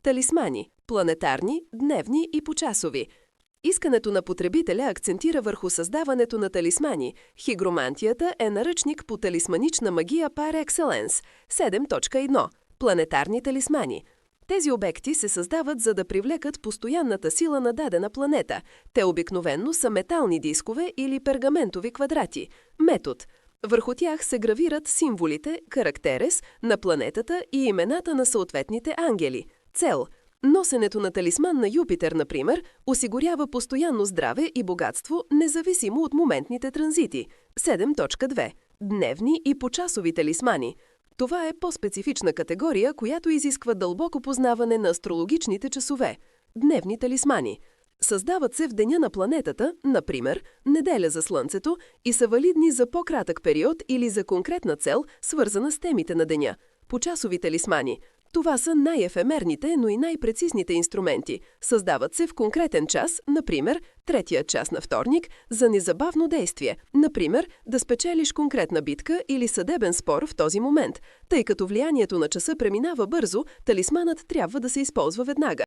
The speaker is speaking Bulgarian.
Талисмани – планетарни, дневни и почасови. Искането на потребителя акцентира върху създаването на талисмани. Хигромантията е наръчник по талисманична магия par excellence. 7.1. Планетарни талисмани. Тези обекти се създават, за да привлекат постоянната сила на дадена планета. Те обикновенно са метални дискове или пергаментови квадрати. Метод. Върху тях се гравират символите, карактерес на планетата и имената на съответните ангели. Цел. Носенето на талисман на Юпитер, например, осигурява постоянно здраве и богатство, независимо от моментните транзити. 7.2. Дневни и почасови талисмани. Това е по-специфична категория, която изисква дълбоко познаване на астрологичните часове. Дневни талисмани. Създават се в деня на планетата, например, неделя за Слънцето, и са валидни за по-кратък период или за конкретна цел, свързана с темите на деня. Почасови талисмани. Това са най-ефемерните, но и най-прецизните инструменти. Създават се в конкретен час, например, третия час на вторник, за незабавно действие, например, да спечелиш конкретна битка или съдебен спор в този момент. Тъй като влиянието на часа преминава бързо, талисманът трябва да се използва веднага.